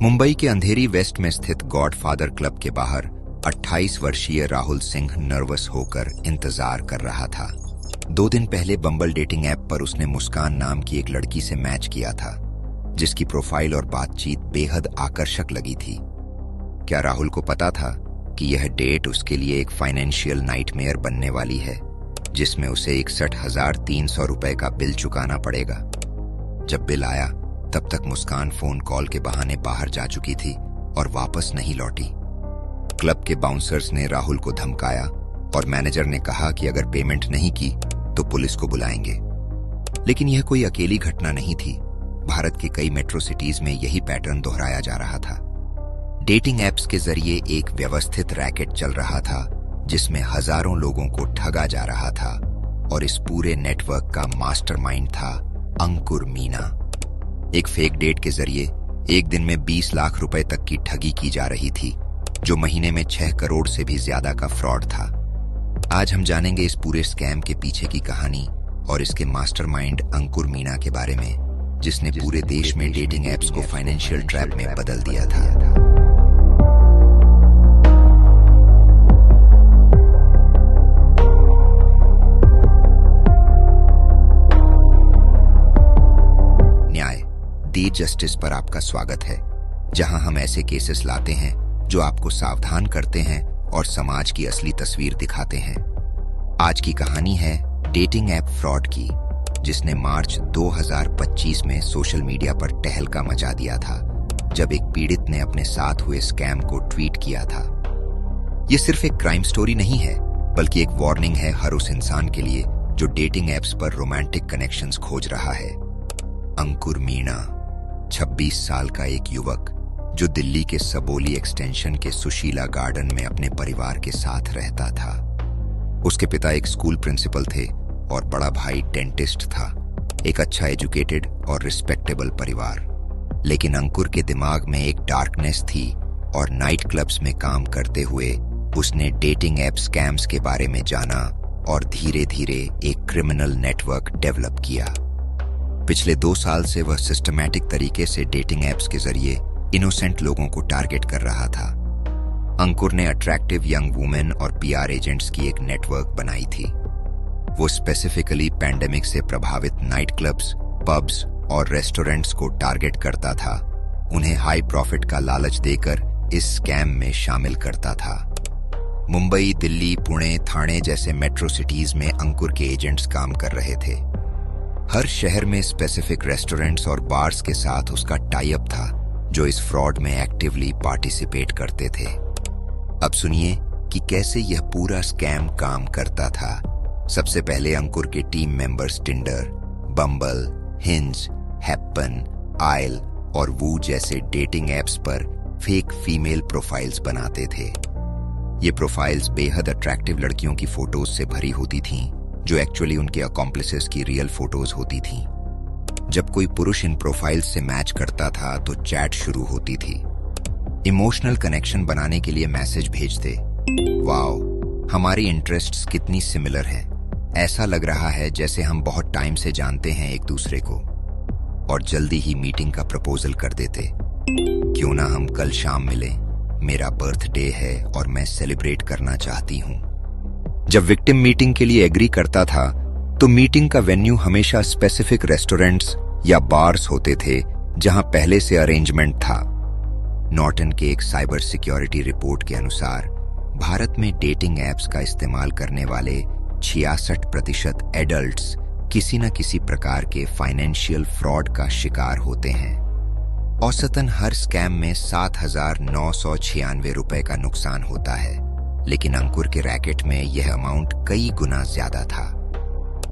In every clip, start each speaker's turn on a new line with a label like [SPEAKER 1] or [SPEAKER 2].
[SPEAKER 1] मुंबई के अंधेरी वेस्ट में स्थित गॉडफादर क्लब के बाहर 28 वर्षीय राहुल सिंह नर्वस होकर इंतजार कर रहा था। 2 दिन पहले बम्बल डेटिंग ऐप पर उसने मुस्कान नाम की एक लड़की से मैच किया था, जिसकी प्रोफाइल और बातचीत बेहद आकर्षक लगी थी। क्या राहुल को पता था कि यह डेट उसके लिए एक फाइनेंशियल नाइटमेयर बनने वाली है, जिसमें उसे 61,300 रुपए का बिल चुकाना पड़ेगा। जब बिल आया तब तक मुस्कान फोन कॉल के बहाने बाहर जा चुकी थी और वापस नहीं लौटी। क्लब के बाउंसर्स ने राहुल को धमकाया और मैनेजर ने कहा कि अगर पेमेंट नहीं की तो पुलिस को बुलाएंगे। लेकिन यह कोई अकेली घटना नहीं थी। भारत के कई मेट्रो सिटीज में यही पैटर्न दोहराया जा रहा था। डेटिंग एप्स के जरिए एक व्यवस्थित रैकेट चल रहा था, जिसमें हजारों लोगों को ठगा जा रहा था, और इस पूरे नेटवर्क का मास्टरमाइंड था अंकुर मीना। एक फेक डेट के जरिए एक दिन में 20 लाख रुपए तक की ठगी की जा रही थी, जो महीने में 6 करोड़ से भी ज्यादा का फ्रॉड था। आज हम जानेंगे इस पूरे स्कैम के पीछे की कहानी और इसके मास्टरमाइंड अंकुर मीना के बारे में, जिसने पूरे देश में डेटिंग एप्स को फाइनेंशियल ट्रैप में बदल दिया था। दी जस्टिस पर आपका स्वागत है, जहां हम ऐसे केसेस लाते हैं जो आपको सावधान करते हैं और समाज की असली तस्वीर दिखाते हैं। आज की कहानी है डेटिंग ऐप फ्रॉड की, जिसने मार्च 2025 में सोशल मीडिया पर तहलका मचा दिया था, जब एक पीड़ित ने अपने साथ हुए स्कैम को ट्वीट किया था। यह सिर्फ एक क्राइम स्टोरी नहीं है, बल्कि एक वार्निंग है हर उस इंसान के लिए जो डेटिंग एप्स पर रोमांटिक कनेक्शंस खोज रहा है। अंकुर मीना 26 साल का एक युवक, जो दिल्ली के सबोली एक्सटेंशन के सुशीला गार्डन में अपने परिवार के साथ रहता था। उसके पिता एक स्कूल प्रिंसिपल थे और बड़ा भाई डेंटिस्ट था। एक अच्छा एजुकेटेड और रिस्पेक्टेबल परिवार। लेकिन अंकुर के दिमाग में एक डार्कनेस थी और नाइट क्लब्स में काम करते हुए उसने डेटिंग ऐप स्कैम्स के बारे में जाना और धीरे धीरे एक क्रिमिनल नेटवर्क डेवलप किया। पिछले 2 साल से वह सिस्टमैटिक तरीके से डेटिंग एप्स के जरिए इनोसेंट लोगों को टारगेट कर रहा था। अंकुर ने अट्रैक्टिव यंग वुमेन और पीआर एजेंट्स की एक नेटवर्क बनाई थी। वो स्पेसिफिकली पैंडेमिक से प्रभावित नाइट क्लब्स, पब्स और रेस्टोरेंट्स को टारगेट करता था। उन्हें हाई प्रॉफिट का लालच देकर इस स्कैम में शामिल करता था। मुंबई, दिल्ली, पुणे, ठाणे जैसे मेट्रो सिटीज में अंकुर के एजेंट्स काम कर रहे थे। हर शहर में स्पेसिफिक रेस्टोरेंट्स और बार्स के साथ उसका टाई अप था, जो इस फ्रॉड में एक्टिवली पार्टिसिपेट करते थे। अब सुनिए कि कैसे यह पूरा स्कैम काम करता था। सबसे पहले अंकुर के टीम मेंबर्स टिंडर, बम्बल, हिंज, हैप्पन, आयल और वू जैसे डेटिंग एप्स पर फेक फीमेल प्रोफाइल्स बनाते थे। ये प्रोफाइल्स बेहद अट्रैक्टिव लड़कियों की फोटोज से भरी होती थीं, जो एक्चुअली उनके अकॉम्प्लिसेस की रियल फोटोज होती थीं। जब कोई पुरुष इन प्रोफाइल्स से मैच करता था तो चैट शुरू होती थी। इमोशनल कनेक्शन बनाने के लिए मैसेज भेजते, वाओ, हमारी इंटरेस्ट्स कितनी सिमिलर हैं, ऐसा लग रहा है जैसे हम बहुत टाइम से जानते हैं एक दूसरे को। और जल्दी ही मीटिंग का प्रपोजल कर देते, क्यों ना हम कल शाम मिलें, मेरा बर्थडे है और मैं सेलिब्रेट करना चाहती हूँ। जब विक्टिम मीटिंग के लिए एग्री करता था तो मीटिंग का वेन्यू हमेशा स्पेसिफिक रेस्टोरेंट्स या बार्स होते थे, जहां पहले से अरेंजमेंट था। नॉर्टन के एक साइबर सिक्योरिटी रिपोर्ट के अनुसार भारत में डेटिंग एप्स का इस्तेमाल करने वाले 66% एडल्ट्स किसी न किसी प्रकार के फाइनेंशियल फ्रॉड का शिकार होते हैं। औसतन हर स्कैम में 7,996 रुपए का नुकसान होता है, लेकिन अंकुर के रैकेट में यह अमाउंट कई गुना ज्यादा था।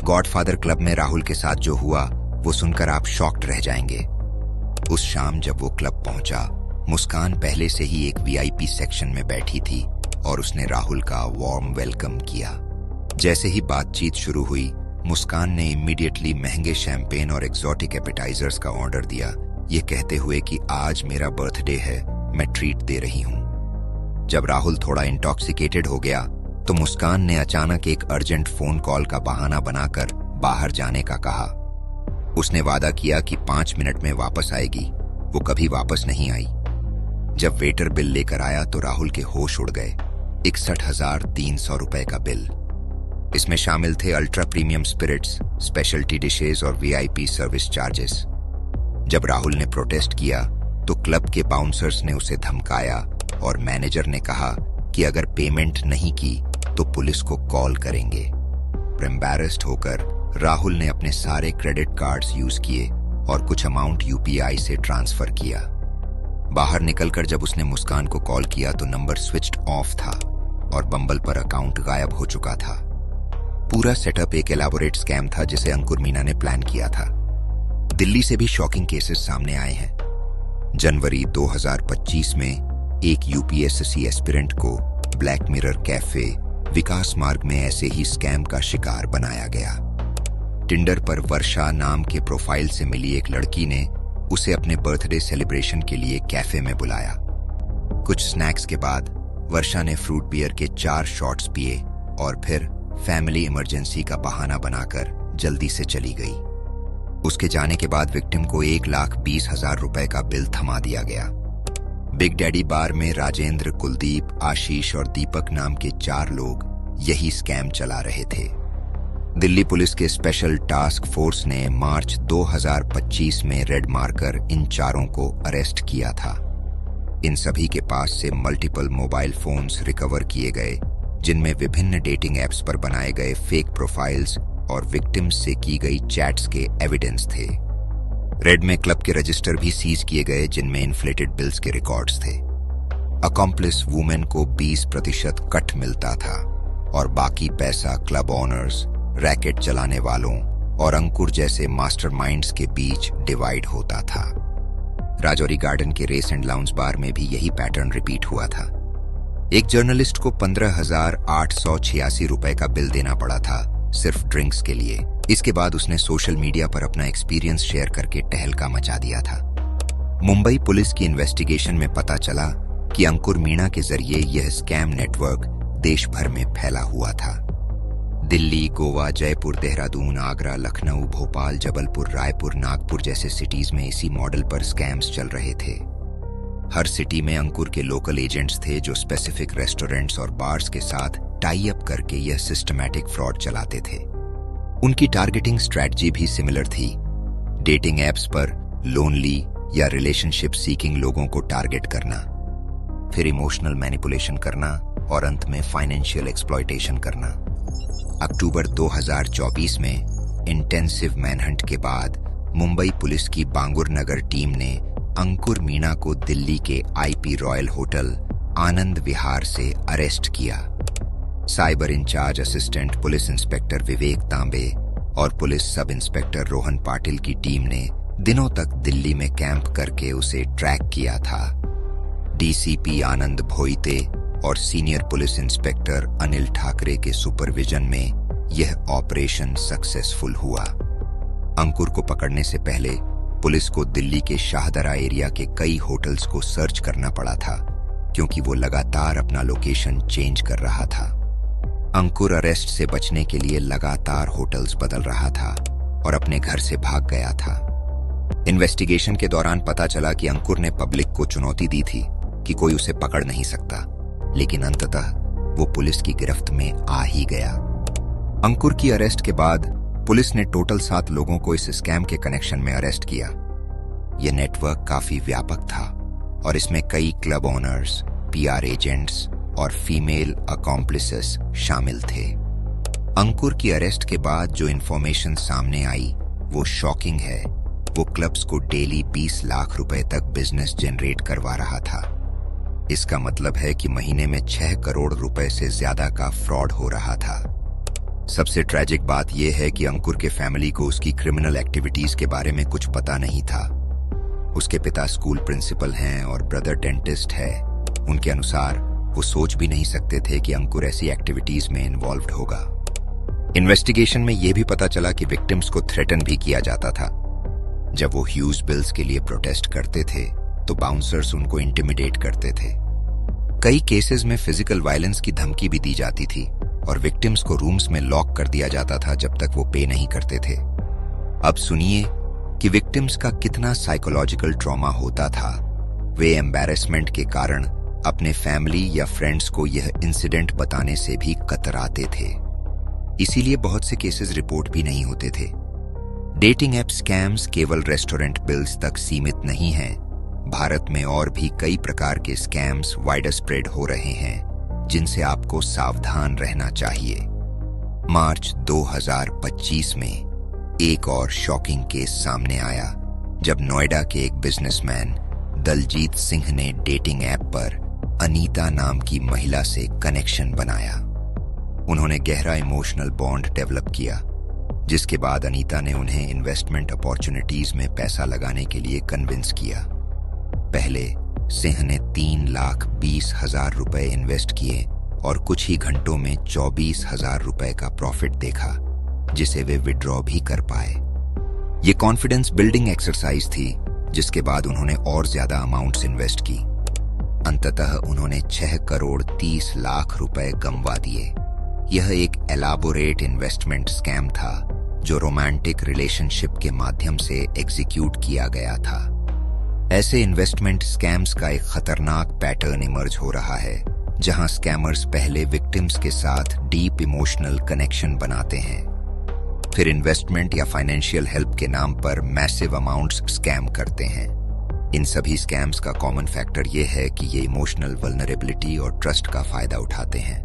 [SPEAKER 1] गॉडफादर क्लब में राहुल के साथ जो हुआ वो सुनकर आप शॉक्ड रह जाएंगे। उस शाम जब वो क्लब पहुंचा, मुस्कान पहले से ही एक वीआईपी सेक्शन में बैठी थी और उसने राहुल का वार्म वेलकम किया। जैसे ही बातचीत शुरू हुई, मुस्कान ने इमीडिएटली महंगे शैंपेन और एक्सोटिक एपेटाइजर्स का ऑर्डर दिया, ये कहते हुए कि आज मेरा बर्थडे है, मैं ट्रीट दे रही हूं। जब राहुल थोड़ा इंटॉक्सिकेटेड हो गया तो मुस्कान ने अचानक एक अर्जेंट फोन कॉल का बहाना बनाकर बाहर जाने का कहा। उसने वादा किया कि 5 मिनट में वापस आएगी। वो कभी वापस नहीं आई। जब वेटर बिल लेकर आया तो राहुल के होश उड़ गए। 61,300 रुपए का बिल। इसमें शामिल थे ultra premium spirits, speciality dishes और वीआईपी सर्विस चार्जेस। जब राहुल ने प्रोटेस्ट किया तो क्लब के बाउंसर्स ने उसे धमकाया और मैनेजर ने कहा कि अगर पेमेंट नहीं की तो पुलिस को कॉल करेंगे। एम्बैरेस्ड होकर राहुल ने अपने सारे क्रेडिट कार्ड्स यूज किए और कुछ अमाउंट यूपीआई से ट्रांसफर किया। बाहर निकलकर जब उसने मुस्कान को कॉल किया तो नंबर स्विच्ड ऑफ था और बम्बल पर अकाउंट गायब हो चुका था। पूरा सेटअप एक एलैबोरेट स्कैम था जिसे अंकुर मीणा ने प्लान किया था। दिल्ली से भी शॉकिंग केसेस सामने आए हैं। जनवरी 2025 में एक यूपीएससी एस्पिरेंट को ब्लैक मिरर कैफे विकास मार्ग में ऐसे ही स्कैम का शिकार बनाया गया। टिंडर पर वर्षा नाम के प्रोफाइल से मिली एक लड़की ने उसे अपने बर्थडे सेलिब्रेशन के लिए कैफे में बुलाया। कुछ स्नैक्स के बाद वर्षा ने फ्रूट बियर के 4 शॉट्स पिए और फिर फैमिली इमरजेंसी का बहाना बनाकर जल्दी से चली गई। उसके जाने के बाद विक्टिम को 1,20,000 रुपए का बिल थमा दिया गया। बिग डैडी बार में राजेंद्र, कुलदीप, आशीष और दीपक नाम के 4 लोग यही स्कैम चला रहे थे। दिल्ली पुलिस के स्पेशल टास्क फोर्स ने मार्च 2025 में रेड मारकर इन 4 को अरेस्ट किया था। इन सभी के पास से मल्टीपल मोबाइल फोन्स रिकवर किए गए जिनमें विभिन्न डेटिंग एप्स पर बनाए गए फेक प्रोफाइल्स और विक्टिम्स से की गई चैट्स के एविडेंस थे। रेड में क्लब के रजिस्टर भी सीज किए गए जिनमें इन्फ्लेटेड बिल्स के रिकॉर्ड्स थे। अकॉम्प्लिस वुमेन को 20% कट मिलता था और बाकी पैसा क्लब ऑनर्स, रैकेट चलाने वालों और अंकुर जैसे मास्टरमाइंड्स के बीच डिवाइड होता था। राजौरी गार्डन के रेस एंड लाउंज बार में भी यही पैटर्न रिपीट हुआ था। एक जर्नलिस्ट को 15,886 रुपए का बिल देना पड़ा था सिर्फ ड्रिंक्स के लिए। इसके बाद उसने सोशल मीडिया पर अपना एक्सपीरियंस शेयर करके टहलका मचा दिया था। मुंबई पुलिस की इन्वेस्टिगेशन में पता चला कि अंकुर मीणा के जरिए यह स्कैम नेटवर्क देश भर में फैला हुआ था। दिल्ली, गोवा, जयपुर, देहरादून, आगरा, लखनऊ, भोपाल, जबलपुर, रायपुर, नागपुर जैसे सिटीज में इसी मॉडल पर स्कैम्स चल रहे थे। हर सिटी में अंकुर के लोकल एजेंट्स थे जो स्पेसिफिक रेस्टोरेंट्स और बार्स के साथ टाई अप करके यह सिस्टमैटिक फ्रॉड चलाते थे। उनकी टारगेटिंग स्ट्रैटेजी भी सिमिलर थी। डेटिंग एप्स पर लोनली या रिलेशनशिप सीकिंग लोगों को टारगेट करना, फिर इमोशनल मैनिपुलेशन करना और अंत में फाइनेंशियल एक्सप्लॉयटेशन करना। अक्टूबर 2024 में इंटेंसिव मैनहंट के बाद मुंबई पुलिस की बांगुर नगर टीम ने अंकुर मीणा को दिल्ली के IP royal hotel Anand Vihar से अरेस्ट किया। Cyber incharge assistant police inspector Vivek Tambe और police sub inspector Rohan Patil की टीम ने दिनों तक दिल्ली में कैंप करके उसे ट्रैक किया था। डीसीपी आनंद भोईते और senior police inspector Anil Thackeray के सुपरविजन में यह ऑपरेशन सक्सेसफुल हुआ। अंकुर को पकड़ने से पहले पुलिस को दिल्ली के शाहदरा एरिया के कई होटल्स को सर्च करना पड़ा था क्योंकि वो लगातार अपना लोकेशन चेंज कर रहा था। अंकुर अरेस्ट से बचने के लिए लगातार होटल्स बदल रहा था और अपने घर से भाग गया था। इन्वेस्टिगेशन के दौरान पता चला कि अंकुर ने पब्लिक को चुनौती दी थी कि कोई उसे पकड़ नहीं सकता, लेकिन अंततः वो पुलिस की गिरफ्त में आ ही गया। अंकुर की अरेस्ट के बाद पुलिस ने टोटल 7 लोगों को इस स्कैम के कनेक्शन में अरेस्ट किया। यह नेटवर्क काफी व्यापक था और इसमें कई क्लब ओनर्स, पीआर एजेंट्स और फीमेल अकॉम्प्लिसेस शामिल थे। अंकुर की अरेस्ट के बाद जो इन्फॉर्मेशन सामने आई वो शॉकिंग है। वो क्लब्स को डेली 20 लाख रुपए तक बिजनेस जनरेट करवा रहा था। इसका मतलब है कि महीने में 6 करोड़ रुपए से ज्यादा का फ्रॉड हो रहा था। सबसे ट्रैजिक बात यह है कि अंकुर के फैमिली को उसकी क्रिमिनल एक्टिविटीज के बारे में कुछ पता नहीं था। उसके पिता स्कूल प्रिंसिपल हैं और ब्रदर डेंटिस्ट है। उनके अनुसार वो सोच भी नहीं सकते थे कि अंकुर ऐसी एक्टिविटीज में इन्वॉल्व्ड होगा। इन्वेस्टिगेशन में यह भी पता चला कि विक्टिम्स को थ्रेटन भी किया जाता था। जब वो ह्यूज बिल्स के लिए प्रोटेस्ट करते थे तो बाउंसर्स उनको इंटिमिडेट करते थे। कई केसेस में फिजिकल वायलेंस की धमकी भी दी जाती थी और विक्टिम्स को रूम्स में लॉक कर दिया जाता था जब तक वो पे नहीं करते थे। अब सुनिए कि विक्टिम्स का कितना साइकोलॉजिकल ट्रॉमा होता था। वे एम्बैरेसमेंट के कारण अपने फैमिली या फ्रेंड्स को यह इंसिडेंट बताने से भी कतराते थे। इसीलिए बहुत से केसेस रिपोर्ट भी नहीं होते थे। डेटिंग ऐप स्कैम्स केवल रेस्टोरेंट बिल्स तक सीमित नहीं हैं। भारत में और भी कई प्रकार के स्कैम्स वाइड स्प्रेड हो रहे हैं, जिनसे आपको सावधान रहना चाहिए। मार्च 2025 में एक और शॉकिंग केस सामने आया, जब नोएडा के एक बिजनेसमैन दलजीत सिंह ने डेटिंग ऐप पर अनीता नाम की महिला से कनेक्शन बनाया। उन्होंने गहरा इमोशनल बॉन्ड डेवलप किया, जिसके बाद अनीता ने उन्हें इन्वेस्टमेंट अपॉर्चुनिटीज में पैसा लगाने के लिए कन्विंस किया। पहले सिंह ने 3,20,000 रुपए इन्वेस्ट किए और कुछ ही घंटों में 24,000 रुपए का प्रॉफिट देखा, जिसे वे विड्रॉ भी कर पाए। ये कॉन्फिडेंस बिल्डिंग एक्सरसाइज थी, जिसके बाद उन्होंने और ज्यादा अमाउंट्स इन्वेस्ट की। अंततः उन्होंने 6,30,00,000 रुपए गंवा दिए। यह एक एलाबोरेट इन्वेस्टमेंट स्कैम था, जो रोमांटिक रिलेशनशिप के माध्यम से एग्जीक्यूट किया गया था। ऐसे इन्वेस्टमेंट स्कैम्स का एक खतरनाक पैटर्न इमर्ज हो रहा है, जहां स्कैमर्स पहले विक्टिम्स के साथ डीप इमोशनल कनेक्शन बनाते हैं, फिर इन्वेस्टमेंट या फाइनेंशियल हेल्प के नाम पर मैसिव अमाउंट्स स्कैम करते हैं। इन सभी स्कैम्स का कॉमन फैक्टर यह है कि ये इमोशनल वल्नरेबिलिटी और ट्रस्ट का फायदा उठाते हैं।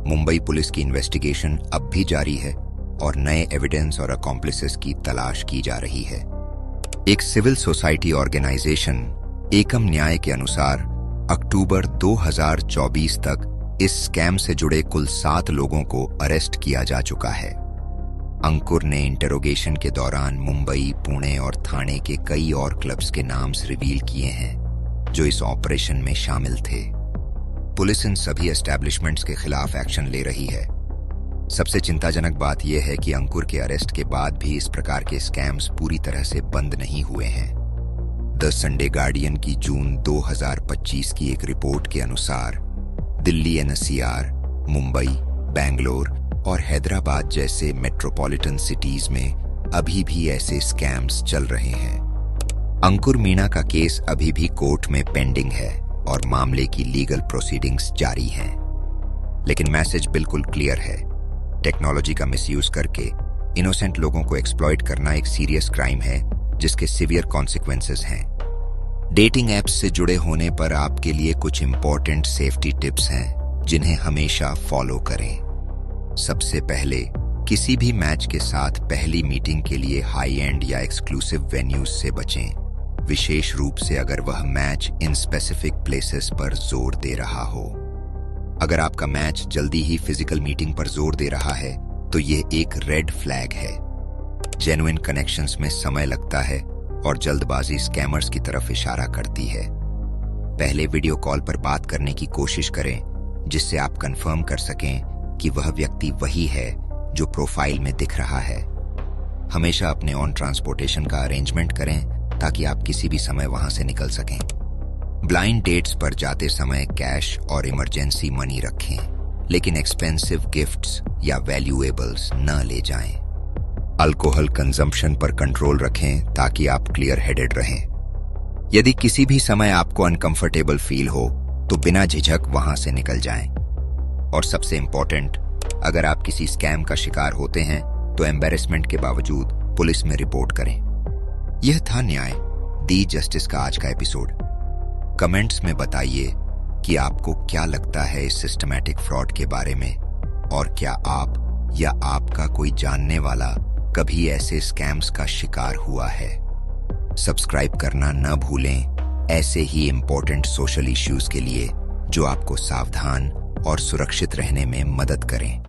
[SPEAKER 1] मुंबई पुलिस की इन्वेस्टिगेशन अब भी जारी है और नए एविडेंस और अकॉम्प्लिसेस की तलाश की जा रही है। एक सिविल सोसाइटी ऑर्गेनाइजेशन एकम न्याय के अनुसार अक्टूबर 2024 तक इस स्कैम से जुड़े कुल 7 लोगों को अरेस्ट किया जा चुका है। अंकुर ने इंटरोगेशन के दौरान मुंबई, पुणे और थाने के कई और क्लब्स के नाम्स रिवील किए हैं, जो इस ऑपरेशन में शामिल थे। पुलिस इन सभी एस्टैब्लिशमेंट्स के खिलाफ एक्शन ले रही है। सबसे चिंताजनक बात यह है कि अंकुर के अरेस्ट के बाद भी इस प्रकार के स्कैम्स पूरी तरह से बंद नहीं हुए हैं। द संडे गार्डियन की जून 2025 की एक रिपोर्ट के अनुसार दिल्ली एनसीआर, मुंबई, बेंगलोर और हैदराबाद जैसे मेट्रोपॉलिटन सिटीज में अभी भी ऐसे स्कैम्स चल रहे हैं। अंकुर मीणा का केस अभी भी कोर्ट में पेंडिंग है और मामले की लीगल प्रोसीडिंग्स जारी हैं। लेकिन मैसेज बिल्कुल क्लियर है, टेक्नोलॉजी का मिसयूज करके इनोसेंट लोगों को एक्सप्लॉइट करना एक सीरियस क्राइम है, जिसके सिवियर कॉन्सिक्वेंसेस हैं। डेटिंग ऐप्स से जुड़े होने पर आपके लिए कुछ इंपॉर्टेंट सेफ्टी टिप्स हैं, जिन्हें हमेशा फॉलो करें। सबसे पहले, किसी भी मैच के साथ पहली मीटिंग के लिए हाई एंड या एक्सक्लूसिव वेन्यूज से बचें, विशेष रूप से अगर वह मैच इन स्पेसिफिक प्लेसेस पर जोर दे रहा हो। अगर आपका मैच जल्दी ही फिजिकल मीटिंग पर जोर दे रहा है, तो ये एक रेड फ्लैग है। जेन्युइन कनेक्शंस में समय लगता है और जल्दबाजी स्कैमर्स की तरफ इशारा करती है। पहले वीडियो कॉल पर बात करने की कोशिश करें, जिससे आप कंफर्म कर सकें कि वह व्यक्ति वही है जो प्रोफाइल में दिख रहा है। हमेशा अपने ऑन ट्रांसपोर्टेशन का अरेंजमेंट करें, ताकि आप किसी भी समय वहां से निकल सकें। ब्लाइंड डेट्स पर जाते समय कैश और इमरजेंसी मनी रखें, लेकिन एक्सपेंसिव गिफ्ट्स या वैल्यूएबल्स न ले जाएं। अल्कोहल कंजम्पशन पर कंट्रोल रखें, ताकि आप क्लियर हेडेड रहें। यदि किसी भी समय आपको अनकंफर्टेबल फील हो, तो बिना झिझक वहां से निकल जाएं। और सबसे इंपॉर्टेंट, अगर आप किसी स्कैम का शिकार होते हैं, तो एम्बैरेसमेंट के बावजूद पुलिस में रिपोर्ट करें। यह था न्याय दी जस्टिस का आज का एपिसोड। कमेंट्स में बताइए कि आपको क्या लगता है इस सिस्टमैटिक फ्रॉड के बारे में, और क्या आप या आपका कोई जानने वाला कभी ऐसे स्कैम्स का शिकार हुआ है। सब्सक्राइब करना न भूलें ऐसे ही इंपॉर्टेंट सोशल इश्यूज के लिए, जो आपको सावधान और सुरक्षित रहने में मदद करें।